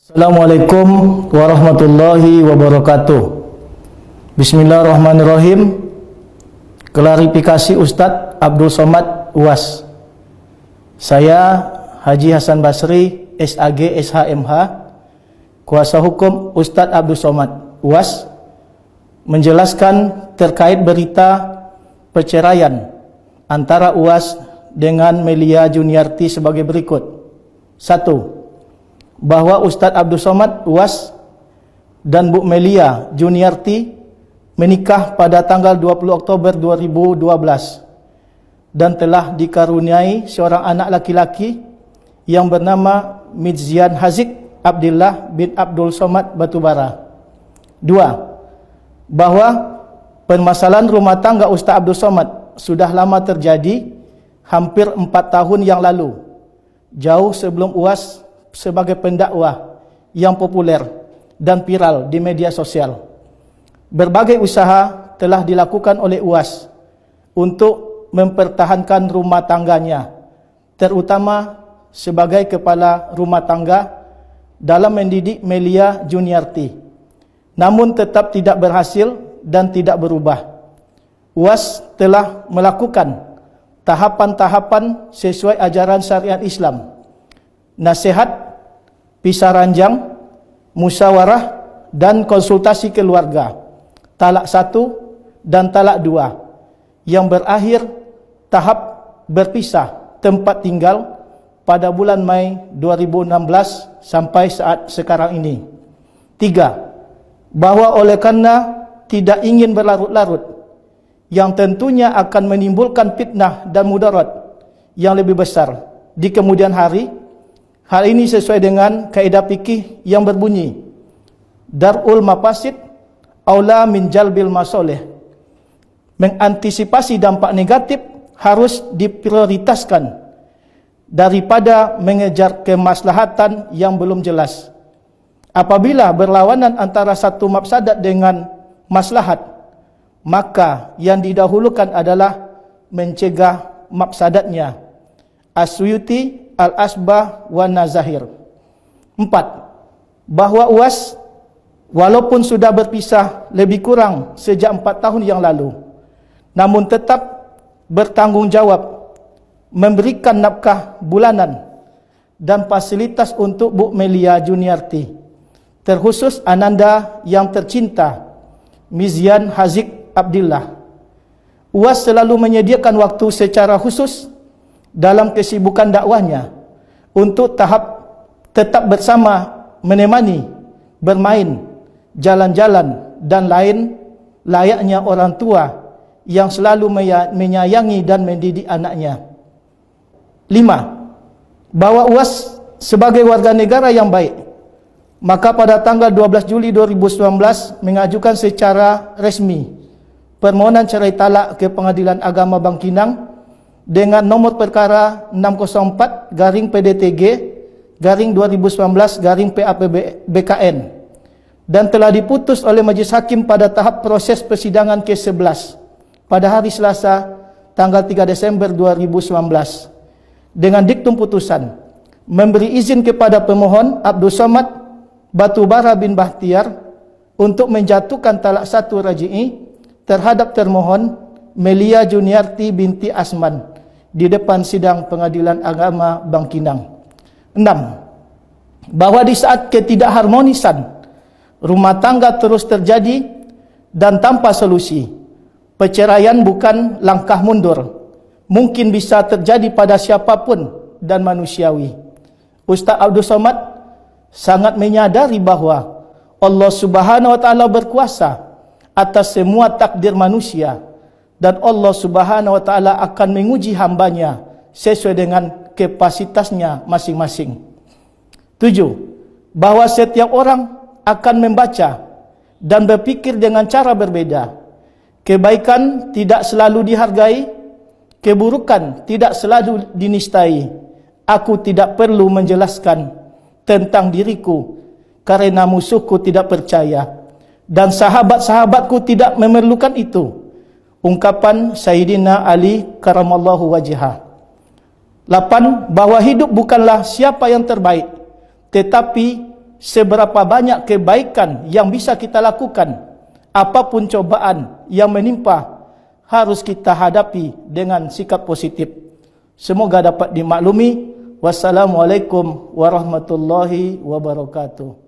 Assalamualaikum warahmatullahi wabarakatuh. Bismillahirrahmanirrahim. Klarifikasi Ustadz Abdul Somad UAS. Saya Haji Hasan Basri, SAG SHMH, kuasa hukum Ustadz Abdul Somad UAS, menjelaskan terkait berita perceraian antara UAS dengan Melia Juniarti sebagai berikut. 1. Bahwa Ustadz Abdul Somad UAS dan Bu Melia Juniarti menikah pada tanggal 20 Oktober 2012 dan telah dikaruniai seorang anak laki-laki yang bernama Midzian Haziq Abdillah bin Abdul Somad Batubara. 2. Bahwa permasalahan rumah tangga Ustadz Abdul Somad sudah lama terjadi, hampir 4 tahun yang lalu, jauh sebelum UAS sebagai pendakwah yang populer dan viral di media sosial. Berbagai usaha telah dilakukan oleh UAS untuk mempertahankan rumah tangganya, terutama sebagai kepala rumah tangga dalam mendidik Melia Juniarti. Namun tetap tidak berhasil dan tidak berubah. UAS telah melakukan tahapan-tahapan sesuai ajaran syariat Islam: nasihat, pisah ranjang, musyawarah dan konsultasi keluarga, talak 1 dan talak 2, yang berakhir tahap berpisah tempat tinggal pada bulan Mei 2016 sampai saat sekarang ini. 3. Bahwa oleh karena tidak ingin berlarut-larut, yang tentunya akan menimbulkan fitnah dan mudarat yang lebih besar di kemudian hari. Hal ini sesuai dengan kaidah fikih yang berbunyi Dar'ul mafasid aula min jalbil masoleh. Mengantisipasi dampak negatif harus diprioritaskan daripada mengejar kemaslahatan yang belum jelas. Apabila berlawanan antara satu mafsadat dengan maslahat, maka yang didahulukan adalah mencegah mafsadatnya. As-Suyuti Al-Asbah wa Nazahir. 4. Bahwa UAS walaupun sudah berpisah lebih kurang sejak 4 tahun yang lalu, namun tetap bertanggung jawab memberikan nafkah bulanan dan fasilitas untuk Bu Melia Juniarti, terkhusus ananda yang tercinta Midzian Haziq Abdillah. UAS selalu menyediakan waktu secara khusus dalam kesibukan dakwahnya untuk tetap bersama, menemani, bermain, jalan-jalan dan lain layaknya orang tua yang selalu menyayangi dan mendidik anaknya. 5. Bahwa UAS sebagai warga negara yang baik, maka pada tanggal 12 Juli 2019 mengajukan secara resmi permohonan cerai talak ke Pengadilan Agama Bangkinang dengan nomor perkara 604/PDTG/2019/PAPBKN, dan telah diputus oleh Majelis Hakim pada tahap proses persidangan kes 11 pada hari Selasa tanggal 3 Desember 2019 dengan diktum putusan memberi izin kepada pemohon Abdul Somad Batubara bin Bahtiar untuk menjatuhkan talak 1 raj'i terhadap termohon Melia Juniarti binti Asman di depan sidang Pengadilan Agama Bangkinang. 6. Bahwa di saat ketidakharmonisan rumah tangga terus terjadi dan tanpa solusi, perceraian bukan langkah mundur, mungkin bisa terjadi pada siapapun dan manusiawi. Ustadz Abdul Somad sangat menyadari bahwa Allah Subhanahu wa Ta'ala berkuasa atas semua takdir manusia, dan Allah Subhanahu wa Ta'ala akan menguji hambanya sesuai dengan kapasitasnya masing-masing. 7. Bahwa setiap orang akan membaca dan berpikir dengan cara berbeda. Kebaikan tidak selalu dihargai, keburukan tidak selalu dinistai. Aku tidak perlu menjelaskan tentang diriku karena musuhku tidak percaya, dan sahabat-sahabatku tidak memerlukan itu. Ungkapan Sayyidina Ali karamallahu wajhah. 8. Bahwa hidup bukanlah siapa yang terbaik, tetapi seberapa banyak kebaikan yang bisa kita lakukan. Apapun cobaan yang menimpa, harus kita hadapi dengan sikap positif. Semoga dapat dimaklumi. Wassalamualaikum warahmatullahi wabarakatuh.